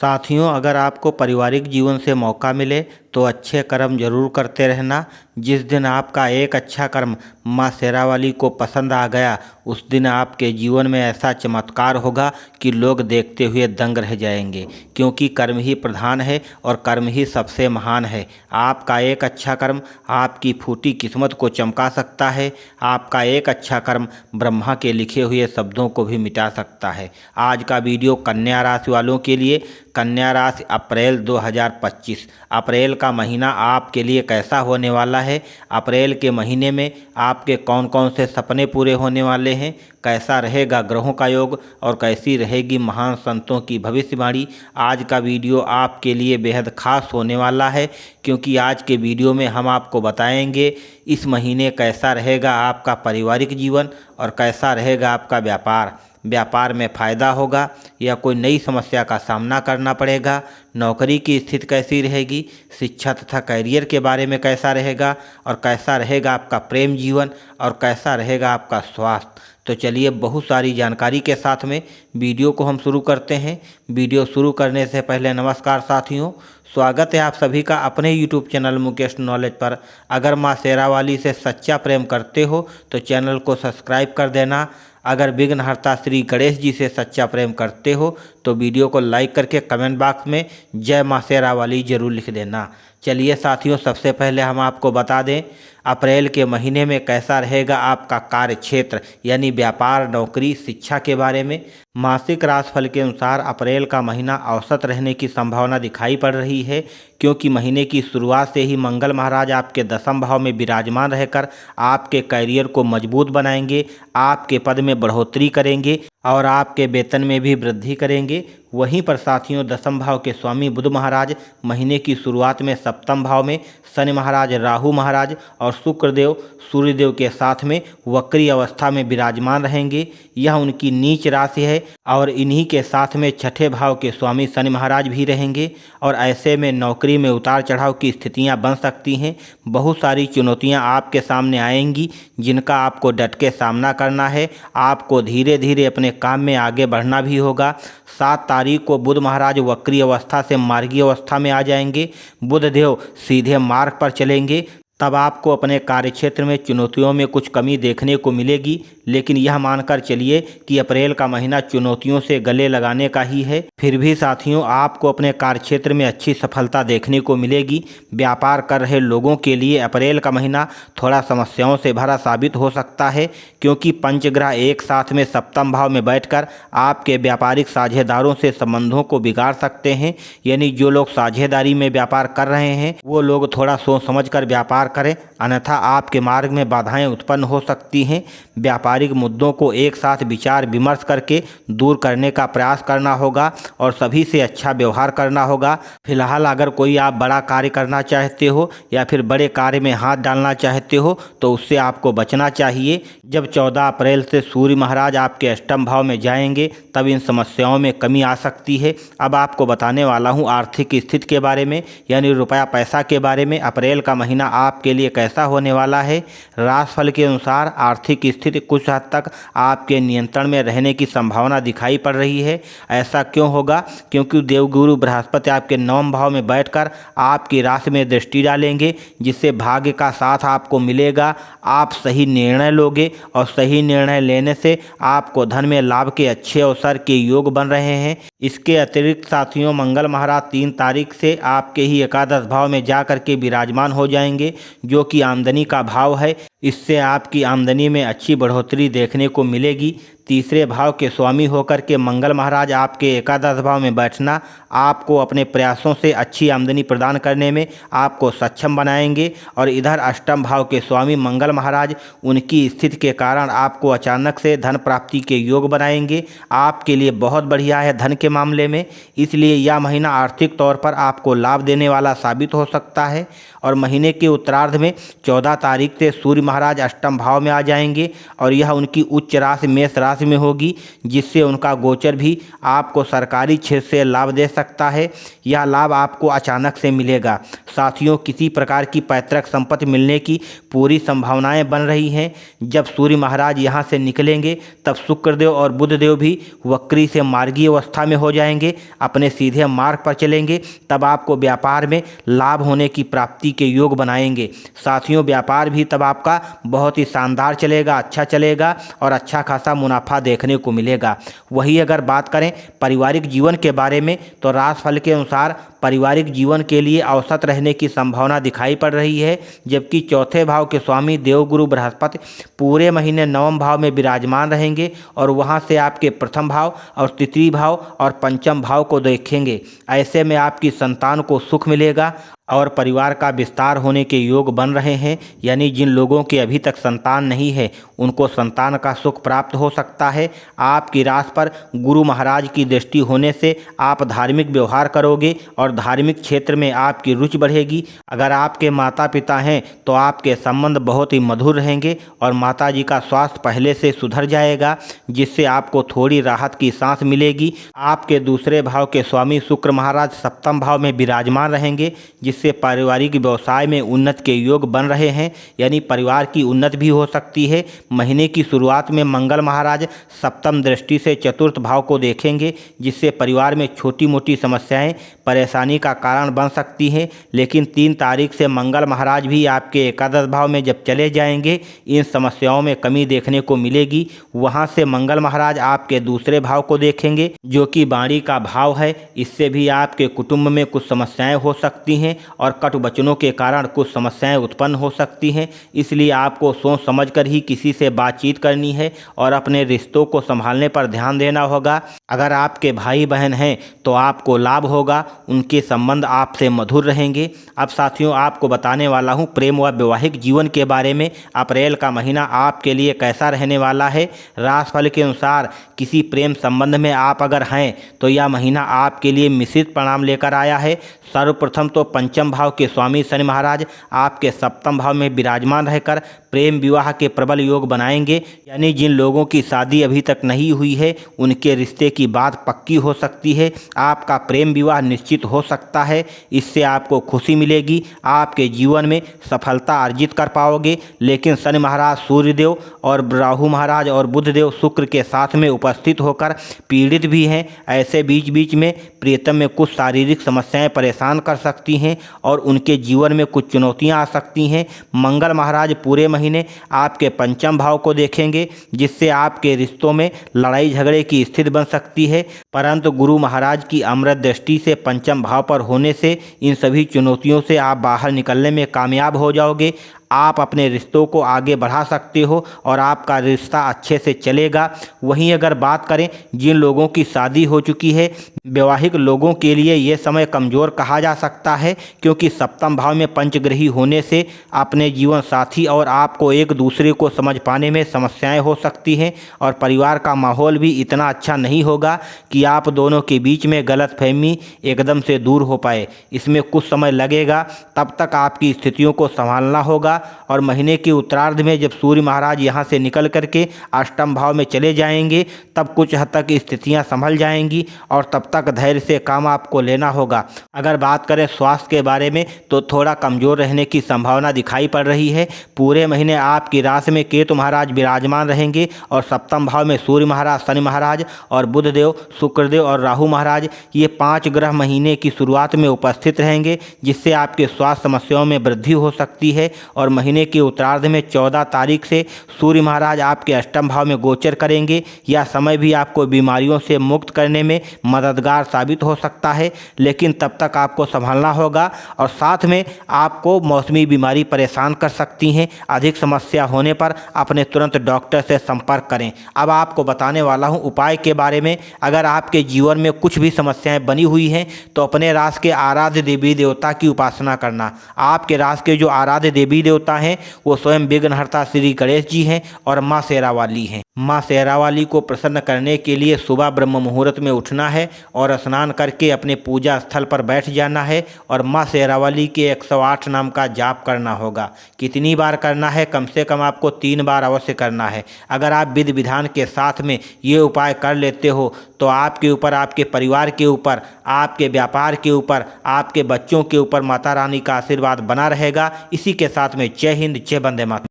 साथियों, अगर आपको पारिवारिक जीवन से मौका मिले तो अच्छे कर्म जरूर करते रहना। जिस दिन आपका एक अच्छा कर्म माँ शेरावाली को पसंद आ गया, उस दिन आपके जीवन में ऐसा चमत्कार होगा कि लोग देखते हुए दंग रह जाएंगे, क्योंकि कर्म ही प्रधान है और कर्म ही सबसे महान है। आपका एक अच्छा कर्म आपकी फूटी किस्मत को चमका सकता है। आपका एक अच्छा कर्म ब्रह्मा के लिखे हुए शब्दों को भी मिटा सकता है। आज का वीडियो कन्या राशि वालों के लिए। कन्या राशि अप्रैल 2025, अप्रैल का महीना आपके लिए कैसा होने वाला है? अप्रैल के महीने में आपके कौन कौन से सपने पूरे होने वाले हैं? कैसा रहेगा ग्रहों का योग और कैसी रहेगी महान संतों की भविष्यवाणी? आज का वीडियो आपके लिए बेहद खास होने वाला है, क्योंकि आज के वीडियो में हम आपको बताएंगे इस महीने कैसा रहेगा आपका पारिवारिक जीवन और कैसा रहेगा आपका व्यापार में फ़ायदा होगा या कोई नई समस्या का सामना करना पड़ेगा, नौकरी की स्थिति कैसी रहेगी, शिक्षा तथा करियर के बारे में कैसा रहेगा और कैसा रहेगा आपका प्रेम जीवन और कैसा रहेगा आपका स्वास्थ्य। तो चलिए बहुत सारी जानकारी के साथ में वीडियो को हम शुरू करते हैं। वीडियो शुरू करने से पहले नमस्कार साथियों, स्वागत है आप सभी का अपने YouTube चैनल मुकेश नॉलेज पर। अगर माँ शेरावाली से सच्चा प्रेम करते हो तो चैनल को सब्सक्राइब कर देना। अगर विघ्नहर्ता श्री गणेश जी से सच्चा प्रेम करते हो तो वीडियो को लाइक करके कमेंट बॉक्स में जय माँ शेरावाली जरूर लिख देना। चलिए साथियों, सबसे पहले हम आपको बता दें अप्रैल के महीने में कैसा रहेगा आपका कार्य क्षेत्र, यानी व्यापार, नौकरी, शिक्षा के बारे में। मासिक राशिफल के अनुसार अप्रैल का महीना औसत रहने की संभावना दिखाई पड़ रही है, क्योंकि महीने की शुरुआत से ही मंगल महाराज आपके दसम भाव में विराजमान रहकर आपके करियर को मजबूत बनाएंगे, आपके पद में बढ़ोतरी करेंगे और आपके वेतन में भी वृद्धि करेंगे। वहीं पर साथियों, दसम भाव के स्वामी बुध महाराज महीने की शुरुआत में सप्तम भाव में, शनि महाराज, राहु महाराज और शुक्रदेव सूर्यदेव के साथ में वक्री अवस्था में विराजमान रहेंगे। यह उनकी नीच राशि है और इन्हीं के साथ में छठे भाव के स्वामी शनि महाराज भी रहेंगे और ऐसे में नौकरी में उतार चढ़ाव की स्थितियां बन सकती हैं। बहुत सारी चुनौतियां आपके सामने आएंगी, जिनका आपको डट के सामना करना है। आपको धीरे धीरे अपने काम में आगे बढ़ना भी होगा। 7 तारीख को बुध महाराज वक्री अवस्था से मार्गी अवस्था में आ जाएंगे। बुध देव सीधे मार्ग पर चलेंगे, तब आपको अपने कार्यक्षेत्र में चुनौतियों में कुछ कमी देखने को मिलेगी, लेकिन यह मानकर चलिए कि अप्रैल का महीना चुनौतियों से गले लगाने का ही है। फिर भी साथियों, आपको अपने कार्यक्षेत्र में अच्छी सफलता देखने को मिलेगी। व्यापार कर रहे लोगों के लिए अप्रैल का महीना थोड़ा समस्याओं से भरा साबित हो सकता है, क्योंकि पंचग्रह एक साथ में सप्तम भाव में बैठकर आपके व्यापारिक साझेदारों से संबंधों को बिगाड़ सकते हैं। यानी जो लोग साझेदारी में व्यापार कर रहे हैं वो लोग थोड़ा सोच समझ कर व्यापार करें, अन्यथा आपके मार्ग में बाधाएं उत्पन्न हो सकती हैं। व्यापारिक मुद्दों को एक साथ विचार विमर्श करके दूर करने का प्रयास करना होगा और सभी से अच्छा व्यवहार करना होगा। फिलहाल अगर कोई आप बड़ा कार्य करना चाहते हो या फिर बड़े कार्य में हाथ डालना चाहते हो तो उससे आपको बचना चाहिए। जब 14 अप्रैल से सूर्य महाराज आपके अष्टम भाव में जाएंगे तब इन समस्याओं में कमी आ सकती है। अब आपको बताने वाला हूँ आर्थिक स्थिति के बारे में, यानी रुपया पैसा के बारे में। अप्रैल का महीना आपके लिए कैसा होने वाला है? राशिफल के अनुसार आर्थिक स्थिति कुछ हद तक आपके नियंत्रण में रहने की संभावना दिखाई पड़ रही है। ऐसा क्यों होगा? क्योंकि देवगुरु बृहस्पति आपके 9वें भाव में बैठकर आपकी राशि में दृष्टि डालेंगे, जिससे भाग्य का साथ आपको मिलेगा। आप सही निर्णय लोगे और सही निर्णय लेने से आपको धन में लाभ के अच्छे अवसर के योग बन रहे हैं। इसके अतिरिक्त साथियों, मंगल महाराज 3 तारीख से आपके ही एकादश भाव में जा करके विराजमान हो जाएंगे, जो कि आमदनी का भाव है। इससे आपकी आमदनी में अच्छी बढ़ोतरी देखने को मिलेगी। तीसरे भाव के स्वामी होकर के मंगल महाराज आपके एकादश भाव में बैठना आपको अपने प्रयासों से अच्छी आमदनी प्रदान करने में आपको सक्षम बनाएंगे। और इधर अष्टम भाव के स्वामी मंगल महाराज उनकी स्थिति के कारण आपको अचानक से धन प्राप्ति के योग बनाएंगे। आपके लिए बहुत बढ़िया है धन के मामले में, इसलिए यह महीना आर्थिक तौर पर आपको लाभ देने वाला साबित हो सकता है। और महीने के उत्तरार्ध में 14 तारीख से सूर्य महाराज अष्टम भाव में आ जाएंगे और यह उनकी उच्च राशि मेष राशि में होगी, जिससे उनका गोचर भी आपको सरकारी क्षेत्र से लाभ दे सकता है। यह लाभ आपको अचानक से मिलेगा। साथियों, किसी प्रकार की पैतृक संपत्ति मिलने की पूरी संभावनाएं बन रही हैं। जब सूर्य महाराज यहाँ से निकलेंगे तब शुक्रदेव और बुधदेव भी वक्री से मार्गीय अवस्था में हो जाएंगे, अपने सीधे मार्ग पर चलेंगे। तब आपको व्यापार में लाभ होने की प्राप्ति के योग बनाएंगे। साथियों, व्यापार भी तब आपका बहुत ही शानदार चलेगा, अच्छा चलेगा और अच्छा खासा मुनाफा देखने को मिलेगा। वही अगर बात करें पारिवारिक जीवन के बारे में तो राशिफल के अनुसार पारिवारिक जीवन के लिए औसत रहने की संभावना दिखाई पड़ रही है, जबकि चौथे भाव के स्वामी देवगुरु बृहस्पति पूरे महीने नवम भाव में विराजमान रहेंगे और वहां से आपके प्रथम भाव और तृतीय भाव और पंचम भाव को देखेंगे। ऐसे में आपकी संतान को सुख मिलेगा और परिवार का विस्तार होने के योग बन रहे हैं। यानी जिन लोगों के अभी तक संतान नहीं है उनको संतान का सुख प्राप्त हो सकता है। आपकी राशि पर गुरु महाराज की दृष्टि होने से आप धार्मिक व्यवहार करोगे और धार्मिक क्षेत्र में आपकी रुचि बढ़ेगी। अगर आपके माता पिता हैं तो आपके संबंध बहुत ही मधुर रहेंगे और माता जी का स्वास्थ्य पहले से सुधर जाएगा, जिससे आपको थोड़ी राहत की सांस मिलेगी। आपके दूसरे भाव के स्वामी शुक्र महाराज सप्तम भाव में विराजमान रहेंगे, जिससे पारिवारिक व्यवसाय में उन्नति के योग बन रहे हैं। यानी परिवार की उन्नति भी हो सकती है। महीने की शुरुआत में मंगल महाराज सप्तम दृष्टि से चतुर्थ भाव को देखेंगे, जिससे परिवार में छोटी मोटी समस्याएं परेशानी का कारण बन सकती हैं। लेकिन 3 तारीख से मंगल महाराज भी आपके एकादश भाव में जब चले जाएंगे, इन समस्याओं में कमी देखने को मिलेगी। वहां से मंगल महाराज आपके दूसरे भाव को देखेंगे, जो कि वाणी का भाव है। इससे भी आपके कुटुंब में कुछ समस्याएं हो सकती हैं और कटु वचनों के कारण कुछ समस्याएं उत्पन्न हो सकती हैं। इसलिए आपको सोच समझकर ही किसी से बातचीत करनी है और अपने रिश्तों को संभालने पर ध्यान देना होगा। अगर आपके भाई बहन हैं तो आपको लाभ होगा, उनके संबंध आपसे मधुर रहेंगे। अब साथियों, आपको बताने वाला हूं प्रेम व वैवाहिक जीवन के बारे में। अप्रैल का महीना आपके लिए कैसा रहने वाला है। राशिफल के अनुसार किसी प्रेम संबंध में आप अगर हैं तो यह महीना आपके लिए मिश्रित परिणाम लेकर आया है। सर्वप्रथम तो पंचम भाव के स्वामी शनि महाराज आपके सप्तम भाव में विराजमान रहकर प्रेम विवाह के प्रबल योग बनाएंगे। यानी जिन लोगों की शादी अभी तक नहीं हुई है उनके रिश्ते की बात पक्की हो सकती है। आपका प्रेम विवाह निश्चित हो सकता है। इससे आपको खुशी मिलेगी, आपके जीवन में सफलता अर्जित कर पाओगे। लेकिन शनि महाराज सूर्यदेव और राहु महाराज और बुधदेव शुक्र के साथ में उपस्थित होकर पीड़ित भी हैं। ऐसे बीच बीच में प्रियतम में कुछ शारीरिक समस्याएं परेशान कर सकती हैं और उनके जीवन में कुछ चुनौतियां आ सकती हैं। मंगल महाराज पूरे महीने आपके पंचम भाव को देखेंगे, जिससे आपके रिश्तों में लड़ाई झगड़े की स्थिति बन सकती है। परंतु गुरु महाराज की अमृत दृष्टि से पंचम भाव पर होने से इन सभी चुनौतियों से आप बाहर निकलने में कामयाब हो जाओगे। आप अपने रिश्तों को आगे बढ़ा सकते हो और आपका रिश्ता अच्छे से चलेगा। वहीं अगर बात करें जिन लोगों की शादी हो चुकी है, वैवाहिक लोगों के लिए ये समय कमज़ोर कहा जा सकता है, क्योंकि सप्तम भाव में पंचग्रही होने से अपने जीवन साथी और आपको एक दूसरे को समझ पाने में समस्याएं हो सकती हैं और परिवार का माहौल भी इतना अच्छा नहीं होगा कि आप दोनों के बीच में गलतफहमी एकदम से दूर हो पाए। इसमें कुछ समय लगेगा, तब तक आपकी स्थितियों को संभालना होगा। और महीने के उत्तरार्ध में जब सूर्य महाराज यहाँ से निकल करके अष्टम भाव में चले जाएंगे, तब कुछ हद तक स्थितियाँ संभल जाएंगी और तब तक धैर्य से काम आपको लेना होगा। अगर बात करें स्वास्थ्य के बारे में तो थोड़ा कमज़ोर रहने की संभावना दिखाई पड़ रही है। पूरे महीने आपकी राशि में केतु महाराज विराजमान रहेंगे और सप्तम भाव में सूर्य महाराज, शनि महाराज और बुधदेव, शुक्रदेव और राहु महाराज, ये 5 ग्रह महीने की शुरुआत में उपस्थित रहेंगे, जिससे आपके स्वास्थ्य समस्याओं में वृद्धि हो सकती है। और महीने के उत्तरार्ध में 14 तारीख से सूर्य महाराज आपके अष्टम भाव में गोचर करेंगे। यह समय भी आपको बीमारियों से मुक्त करने में मददगार साबित हो सकता है, लेकिन तब तक आपको संभालना होगा और साथ में आपको मौसमी बीमारी परेशान कर सकती हैं। अधिक समस्या होने पर अपने तुरंत डॉक्टर से संपर्क करें। अब आपको बताने वाला हूं उपाय के बारे में। अगर आपके जीवन में कुछ भी समस्याएं बनी हुई हैं तो अपने राशि के आराध्य देवी देवता की उपासना करना। आपके राशि के जो आराध्य देवी देवता देवता हैं वो स्वयं विघ्नहर्ता श्री गणेश जी हैं और माँ शेरावाली हैं। माँ शेरावाली को प्रसन्न करने के लिए सुबह ब्रह्म मुहूर्त में उठना है और स्नान करके अपने पूजा स्थल पर बैठ जाना है और माँ शेरावाली के 108 नाम का जाप करना होगा। कितनी बार करना है? कम से कम आपको 3 बार अवश्य करना है। अगर आप विधि विधान के साथ में ये उपाय कर लेते हो तो आपके ऊपर, आपके परिवार के ऊपर, आपके व्यापार के ऊपर, आपके बच्चों के ऊपर माता रानी का आशीर्वाद बना रहेगा। इसी के साथ में जय हिंद, जय वंदे मातरम।